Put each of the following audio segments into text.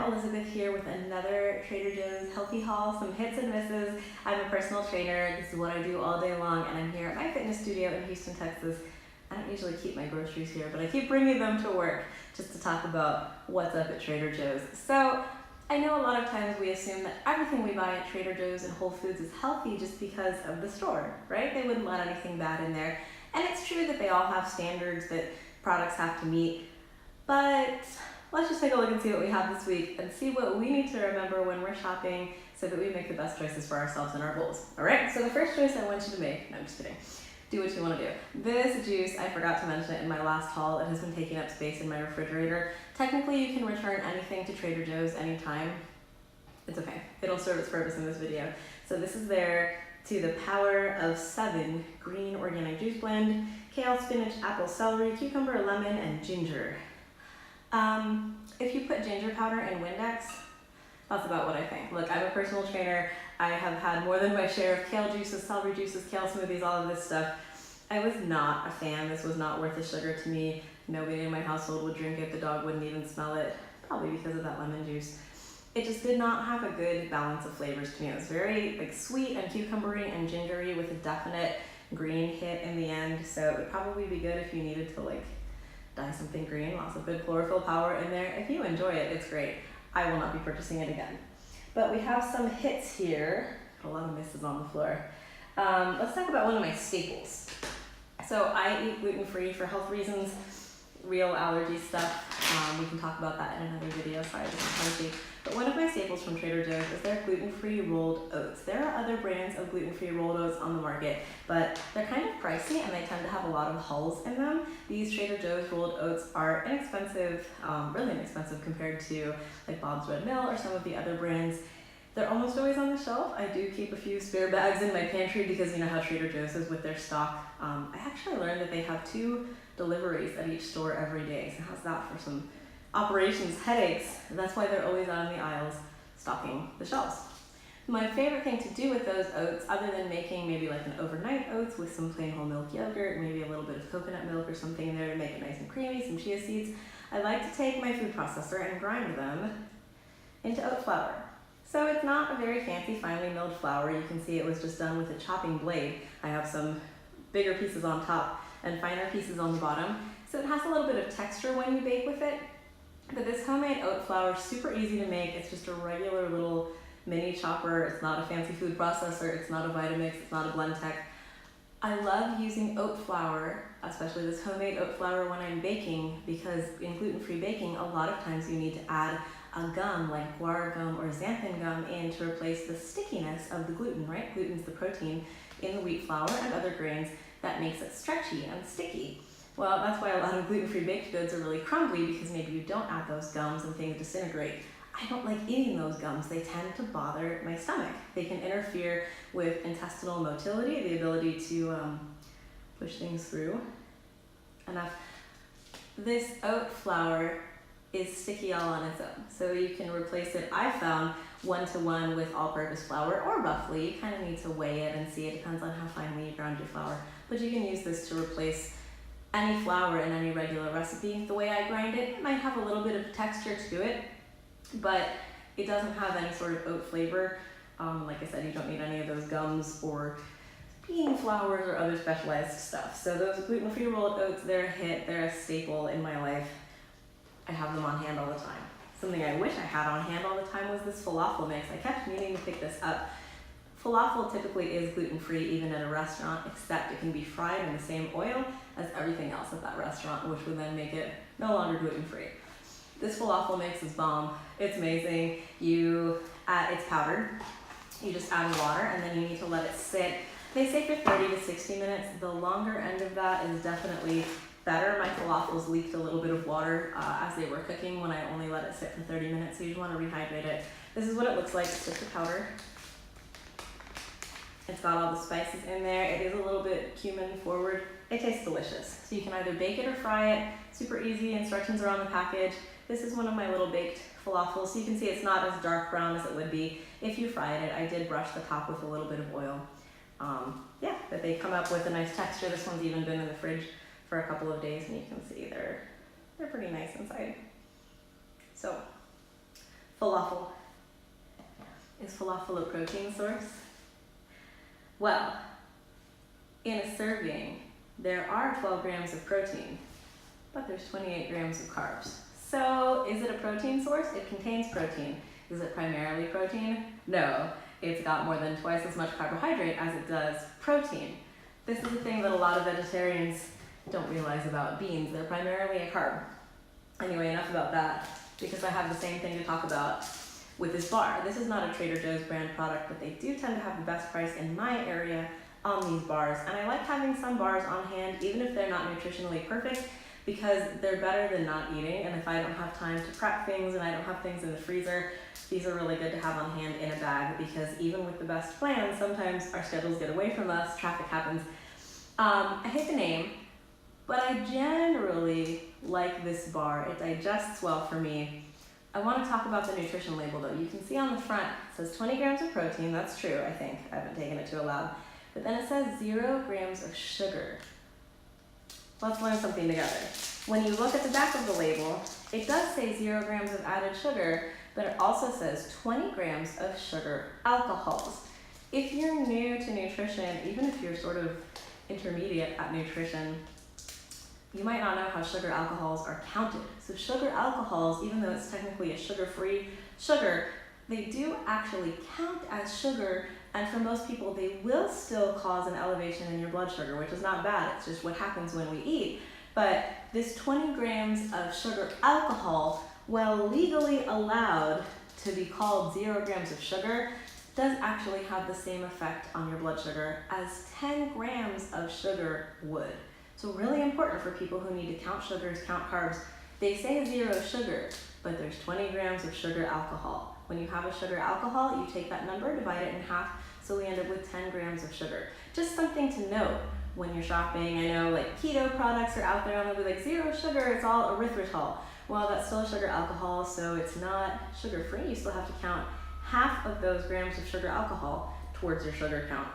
Elizabeth here with another Trader Joe's healthy haul, some hits and misses. I'm a personal trainer. This is what I do all day long, and I'm here at my fitness studio in Houston, Texas. I don't usually keep my groceries here, but I keep bringing them to work just to talk about what's up at Trader Joe's. So I know a lot of times we assume that everything we buy at Trader Joe's and Whole Foods is healthy just because of the store, right? They wouldn't let anything bad in there. And it's true that they all have standards that products have to meet, but let's just take a look and see what we have this week and see what we need to remember when we're shopping so that we make the best choices for ourselves and our goals. All right, so the first choice I want you to make, no, I'm just kidding. Do what you want to do. This juice, I forgot to mention it in my last haul. It has been taking up space in my refrigerator. Technically, you can return anything to Trader Joe's anytime. It's okay. It'll serve its purpose in this video. So this is there to the power of 7 green organic juice blend, kale, spinach, apple, celery, cucumber, lemon, and ginger. If you put ginger powder in Windex, that's about what I think. Look, I'm a personal trainer. I have had more than my share of kale juices, celery juices, kale smoothies, all of this stuff. I was not a fan. This was not worth the sugar to me. Nobody in my household would drink it. The dog wouldn't even smell it, probably because of that lemon juice. It just did not have a good balance of flavors to me. It was very sweet and cucumbery and gingery with a definite green hit in the end. So it would probably be good if you needed to dye something green. Lots of good chlorophyll power in there. If you enjoy it, it's great. I will not be purchasing it again. But we have some hits here. A lot of misses on the floor. Let's talk about one of my staples. So I eat gluten-free for health reasons, real allergy stuff. We can talk about that in another video. Sorry, this is punchy. But one of my staples from Trader Joe's is their gluten-free rolled oats. There are other brands of gluten-free rolled oats on the market, but they're kind of pricey and they tend to have a lot of hulls in them. These Trader Joe's rolled oats are inexpensive, really inexpensive compared to Bob's Red Mill or some of the other brands. They're almost always on the shelf. I do keep a few spare bags in my pantry because you know how Trader Joe's is with their stock. I actually learned that they have 2 deliveries at each store every day. So how's that for some operations headaches? That's why they're always out in the aisles stocking the shelves. My favorite thing to do with those oats, other than making maybe an overnight oats with some plain whole milk yogurt, maybe a little bit of coconut milk or something in there to make it nice and creamy, some chia seeds, I like to take my food processor and grind them into oat flour. So it's not a very fancy, finely milled flour. You can see it was just done with a chopping blade. I have some bigger pieces on top and finer pieces on the bottom. So it has a little bit of texture when you bake with it. But this homemade oat flour is super easy to make. It's just a regular little mini chopper. It's not a fancy food processor. It's not a Vitamix. It's not a Blendtec. I love using oat flour, especially this homemade oat flour when I'm baking, because in gluten-free baking, a lot of times you need to add a gum like guar gum or xanthan gum in to replace the stickiness of the gluten, right? Gluten's the protein in the wheat flour and other grains that makes it stretchy and sticky. Well, that's why a lot of gluten-free baked goods are really crumbly, because maybe you don't add those gums and things disintegrate. I don't like eating those gums. They tend to bother my stomach. They can interfere with intestinal motility, the ability to push things through. Enough. This oat flour is sticky all on its own. So you can replace it, I found, 1-to-1 with all-purpose flour, or roughly. You kind of need to weigh it and see. It depends on how finely you ground your flour. But you can use this to replace any flour in any regular recipe. The way I grind it, it might have a little bit of texture to it, but it doesn't have any sort of oat flavor. Like I said, you don't need any of those gums or bean flours or other specialized stuff. So those gluten-free rolled oats, they're a hit. They're a staple in my life. I have them on hand all the time. Something I wish I had on hand all the time was this falafel mix. I kept meaning to pick this up. Falafel typically is gluten-free even at a restaurant, except it can be fried in the same oil as everything else at that restaurant, which would then make it no longer gluten-free. This falafel mix is bomb. It's amazing. It's powdered. You just add water and then you need to let it sit. They say for 30 to 60 minutes. The longer end of that is definitely better. My falafels leaked a little bit of water as they were cooking when I only let it sit for 30 minutes, so you just want to rehydrate it. This is what it looks like. It's just a powder. It's got all the spices in there. It is a little bit cumin forward. It tastes delicious. So you can either bake it or fry it. Super easy. Instructions are on the package. This is one of my little baked falafels. So you can see it's not as dark brown as it would be if you fried it. I did brush the top with a little bit of oil. But they come up with a nice texture. This one's even been in the fridge for a couple of days, and you can see they're pretty nice inside. So Falafel. Is falafel a protein source? Well, in a serving, there are 12 grams of protein, but there's 28 grams of carbs. So is it a protein source? It contains protein. Is it primarily protein? No, it's got more than twice as much carbohydrate as it does protein. This is a thing that a lot of vegetarians don't realize about beans. They're primarily a carb. Anyway, enough about that, because I have the same thing to talk about with this bar. This is not a Trader Joe's brand product, but they do tend to have the best price in my area on these bars. And I like having some bars on hand, even if they're not nutritionally perfect, because they're better than not eating. And if I don't have time to prep things and I don't have things in the freezer, these are really good to have on hand in a bag, because even with the best plans, sometimes our schedules get away from us, traffic happens. I hate the name, but I generally like this bar. It digests well for me. I want to talk about the nutrition label though. You can see on the front, it says 20 grams of protein. That's true, I think. I haven't taken it to a lab. But then it says 0 grams of sugar. Let's learn something together. When you look at the back of the label, it does say 0 grams of added sugar, but it also says 20 grams of sugar alcohols. If you're new to nutrition, even if you're sort of intermediate at nutrition, you might not know how sugar alcohols are counted. So sugar alcohols, even though it's technically a sugar-free sugar, they do actually count as sugar, and for most people, they will still cause an elevation in your blood sugar, which is not bad. It's just what happens when we eat. But this 20 grams of sugar alcohol, while legally allowed to be called 0 grams of sugar, does actually have the same effect on your blood sugar as 10 grams of sugar would. So really important for people who need to count sugars, count carbs. They say 0 sugar, but there's 20 grams of sugar alcohol. When you have a sugar alcohol, you take that number, divide it in half, so we end up with 10 grams of sugar. Just something to note when you're shopping. I know like keto products are out there and they'll be like 0 sugar, it's all erythritol. Well, that's still sugar alcohol, so it's not sugar-free. You still have to count half of those grams of sugar alcohol towards your sugar count,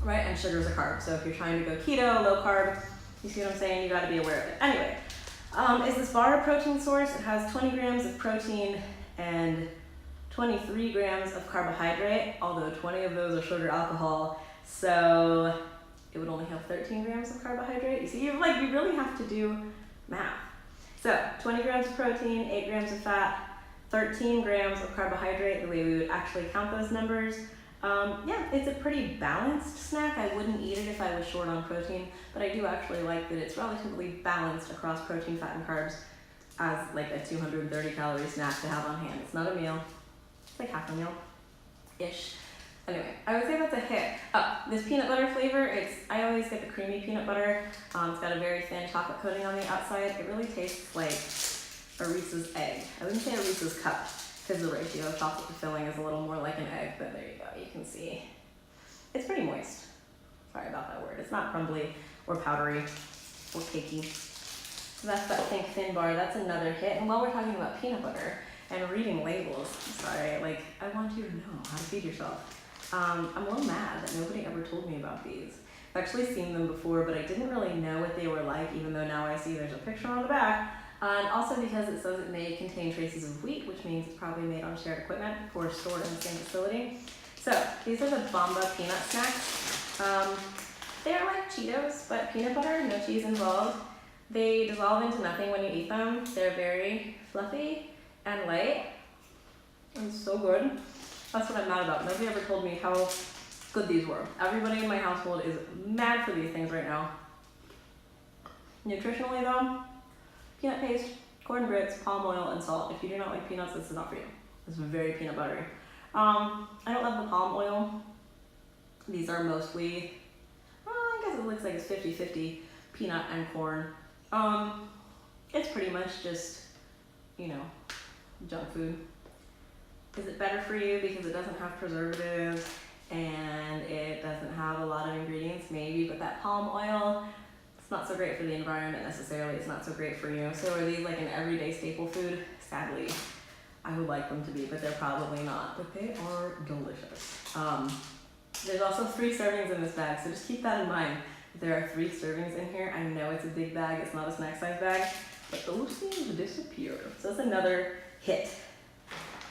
right? And sugar is a carb, so if you're trying to go keto, low carb, you see what I'm saying? You gotta be aware of it. Anyway, is this bar a protein source? It has 20 grams of protein and 23 grams of carbohydrate, although 20 of those are sugar alcohol, so it would only have 13 grams of carbohydrate. You see, you really have to do math. So 20 grams of protein, 8 grams of fat, 13 grams of carbohydrate, the way we would actually count those numbers. Yeah, it's a pretty balanced snack. I wouldn't eat it if I was short on protein, but I do actually like that it's relatively balanced across protein, fat, and carbs as like a 230 calorie snack to have on hand. It's not a meal, it's like half a meal-ish. Anyway, I would say that's a hit. Oh, this peanut butter flavor, I always get the creamy peanut butter. It's got a very thin chocolate coating on the outside. It really tastes like a Reese's egg. I wouldn't say a Reese's cup, because the ratio of chocolate to filling is a little more like an egg, but there you go, you can see. It's pretty moist. Sorry about that word. It's not crumbly or powdery or cakey. So that's that Think Thin bar. That's another hit. And while we're talking about peanut butter and reading labels, I want you to know how to feed yourself. I'm a little mad that nobody ever told me about these. I've actually seen them before, but I didn't really know what they were like, even though now I see there's a picture on the back. And also because it says it may contain traces of wheat, which means it's probably made on shared equipment or stored in the same facility. So these are the Bomba peanut snacks. They're like Cheetos, but peanut butter, no cheese involved. They dissolve into nothing when you eat them. They're very fluffy and light and so good. That's what I'm mad about. Nobody ever told me how good these were. Everybody in my household is mad for these things right now. Nutritionally though, peanut paste, corn grits, palm oil, and salt. If you do not like peanuts, this is not for you. It's very peanut buttery. I don't love the palm oil. These are mostly, I guess it looks like it's 50-50 peanut and corn. It's pretty much just, junk food. Is it better for you because it doesn't have preservatives and it doesn't have a lot of ingredients? Maybe, but that palm oil, it's not so great for the environment necessarily. It's not so great for you. So are these like an everyday staple food? Sadly, I would like them to be, but they're probably not. But they are delicious. There's also 3 servings in this bag, so just keep that in mind. There are 3 servings in here. I know it's a big bag, it's not a snack size bag, but those seem to disappear. So that's another hit.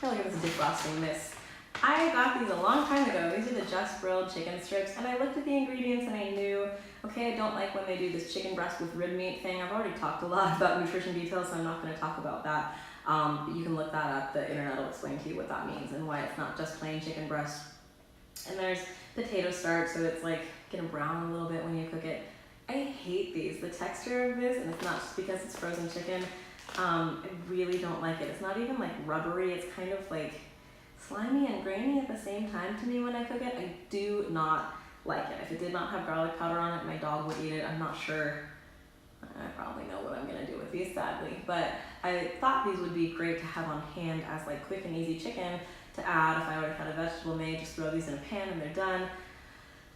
look at this defrosting mist. I got these a long time ago. These are the just grilled chicken strips, and I looked at the ingredients and I knew, okay, I don't like when they do this chicken breast with rib meat thing. I've already talked a lot about nutrition details, so I'm not going to talk about that. You can look that up. The internet will explain to you what that means and why it's not just plain chicken breast. And there's potato starch, so it's like gonna brown a little bit when you cook it. I hate these. The texture of this, and it's not just because it's frozen chicken, I really don't like it. It's not even like rubbery. It's kind of like slimy and grainy at the same time to me when I cook it. I do not like it. If it did not have garlic powder on it, my dog would eat it. I'm not sure. I probably know what I'm gonna do with these, sadly. But I thought these would be great to have on hand as like quick and easy chicken to add. If I already had a vegetable made, just throw these in a pan and they're done.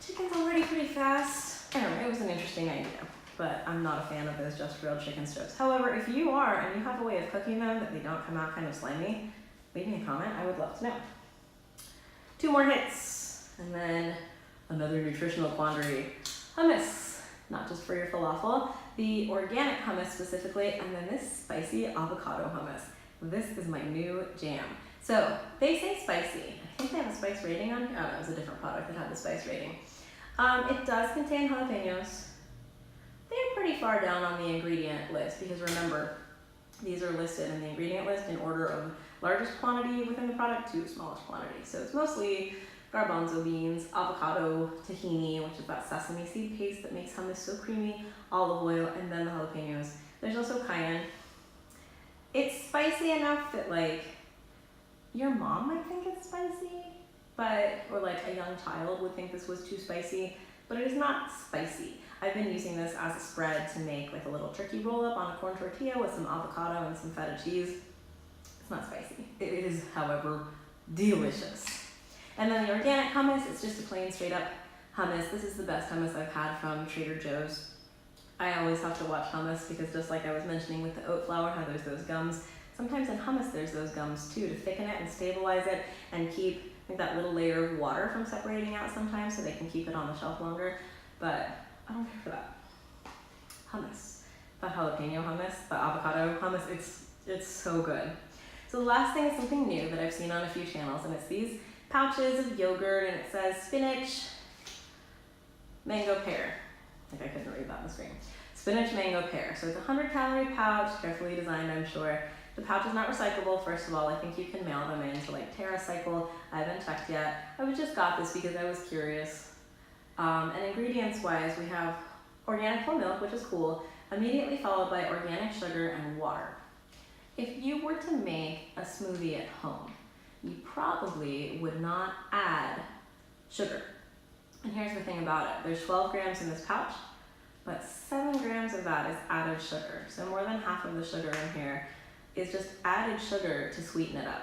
Chicken's already pretty fast. I don't know, it was an interesting idea, but I'm not a fan of those just grilled chicken strips. However, if you are and you have a way of cooking them that they don't come out kind of slimy, leave me a comment, I would love to know. 2 more hits, and then another nutritional quandary. Hummus, not just for your falafel, the organic hummus specifically, and then this spicy avocado hummus. This is my new jam. So they say spicy. I think they have a spice rating on here. Oh, no, it was a different product that had the spice rating. It does contain jalapenos. They're pretty far down on the ingredient list because remember, these are listed in the ingredient list in order of largest quantity within the product to smallest quantity. So it's mostly garbanzo beans, avocado, tahini, which is that sesame seed paste that makes hummus so creamy, olive oil, and then the jalapenos. There's also cayenne. It's spicy enough that like your mom might think it's spicy, or like a young child would think this was too spicy, but it is not spicy. I've been using this as a spread to make like a little turkey roll up on a corn tortilla with some avocado and some feta cheese. It's not spicy. It is, however, delicious. And then the organic hummus, it's just a plain straight up hummus. This is the best hummus I've had from Trader Joe's. I always have to watch hummus because just like I was mentioning with the oat flour, how there's those gums, sometimes in hummus there's those gums too to thicken it and stabilize it and keep like that little layer of water from separating out sometimes so they can keep it on the shelf longer. But I don't care for that. Hummus. The jalapeno hummus, the avocado hummus, it's so good. So the last thing is something new that I've seen on a few channels, and it's these pouches of yogurt, and it says spinach, mango, pear. Like I couldn't read that on the screen. Spinach, mango, pear. So it's a 100-calorie pouch, carefully designed, I'm sure. The pouch is not recyclable, first of all. I think you can mail them in to like TerraCycle. I haven't checked yet. I just got this because I was curious. And ingredients-wise, we have organic whole milk, which is cool, immediately followed by organic sugar and water. If you were to make a smoothie at home, you probably would not add sugar. And here's the thing about it. There's 12 grams in this pouch, but 7 grams of that is added sugar. So more than half of the sugar in here is just added sugar to sweeten it up.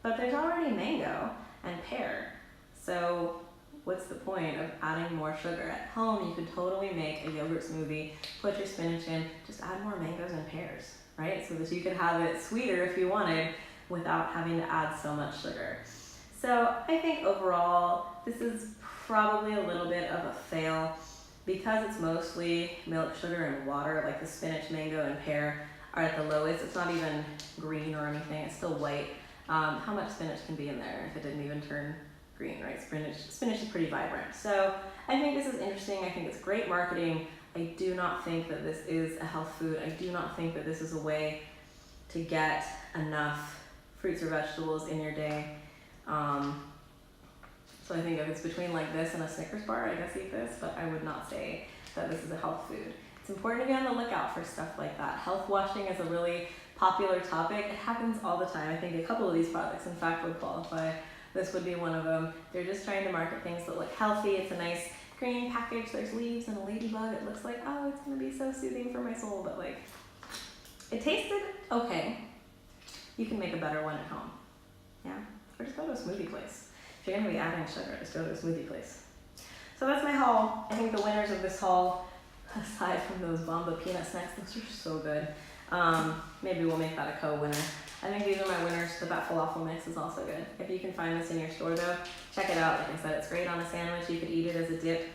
But there's already mango and pear. So what's the point of adding more sugar? At home, you could totally make a yogurt smoothie, put your spinach in, just add more mangoes and pears, right? So that you could have it sweeter if you wanted without having to add so much sugar. So I think overall, this is probably a little bit of a fail because it's mostly milk, sugar, and water, like the spinach, mango, and pear are at the lowest. It's not even green or anything, it's still white. How much spinach can be in there if it didn't even turn green, right? Spinach is pretty vibrant. So I think this is interesting. I think it's great marketing. I do not think that this is a health food. I do not think that this is a way to get enough fruits or vegetables in your day. So I think if it's between like this and a Snickers bar, I guess eat this, but I would not say that this is a health food. It's important to be on the lookout for stuff like that. Health washing is a really popular topic. It happens all the time. I think a couple of these products, in fact, would qualify. This would be one of them. They're just trying to market things that look healthy. It's a nice green package. There's leaves and a ladybug. It looks like, oh, it's gonna be so soothing for my soul, but like, it tasted okay. You can make a better one at home. Yeah, or just go to a smoothie place. If you're gonna be adding sugar, just go to a smoothie place. So that's my haul. I think the winners of this haul, aside from those Bomba peanut snacks, those are so good. Maybe we'll make that a co-winner. I think these are my winners. The Bat Falafel mix is also good. If you can find this in your store though, check it out. Like I said, it's great on a sandwich. You could eat it as a dip.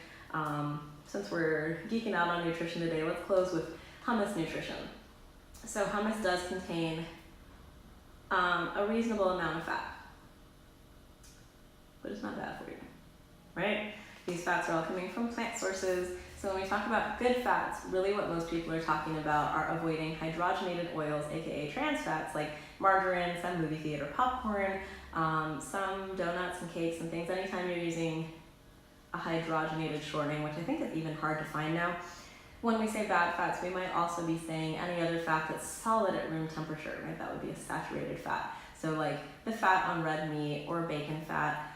Since we're geeking out on nutrition today, let's close with hummus nutrition. So hummus does contain a a reasonable amount of fat. But it's not bad for you, right? These fats are all coming from plant sources. So when we talk about good fats, really what most people are talking about are avoiding hydrogenated oils, aka trans fats, like margarine, some movie theater popcorn, some donuts and cakes and things. Anytime you're using a hydrogenated shortening, which I think is even hard to find now. When we say bad fats, we might also be saying any other fat that's solid at room temperature, right? That would be a saturated fat. So like the fat on red meat or bacon fat.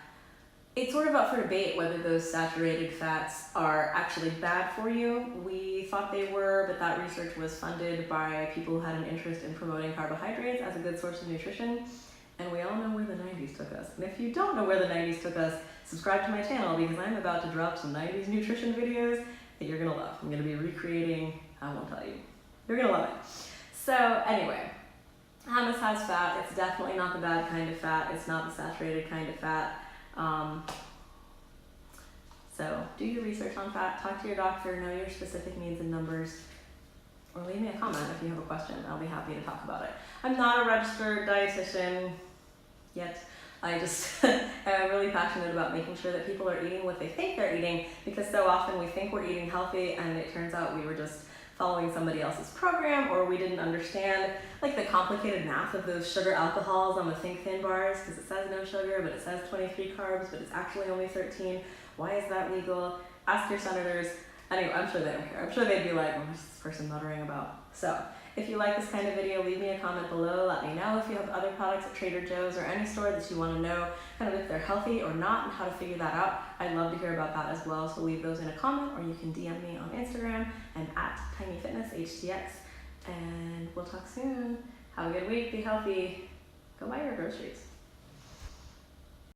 It's sort of up for debate whether those saturated fats are actually bad for you. We thought they were, but that research was funded by people who had an interest in promoting carbohydrates as a good source of nutrition. And we all know where the 90s took us. And if you don't know where the 90s took us, subscribe to my channel because I'm about to drop some 90s nutrition videos that you're gonna love. I'm gonna be recreating, I won't tell you. You're gonna love it. So anyway, hummus has fat. It's definitely not the bad kind of fat. It's not the saturated kind of fat. So do your research on fat, talk to your doctor, know your specific needs and numbers, or leave me a comment if you have a question. I'll be happy to talk about it. I'm not a registered dietitian yet. I just am really passionate about making sure that people are eating what they think they're eating, because so often we think we're eating healthy and it turns out we were just following somebody else's program, or we didn't understand like the complicated math of those sugar alcohols on the Think Thin bars, because it says no sugar, but it says 23 carbs, but it's actually only 13. Why is that legal? Ask your senators. Anyway, I'm sure they don't care. I'm sure they'd be like, what is this person muttering about? So if you like this kind of video, leave me a comment below. Let me know if you have other products at Trader Joe's or any store that you want to know kind of if they're healthy or not and how to figure that out. I'd love to hear about that as well. So leave those in a comment, or you can DM me on Instagram and at TinyFitnessHTX. And we'll talk soon. Have a good week. Be healthy. Go buy your groceries.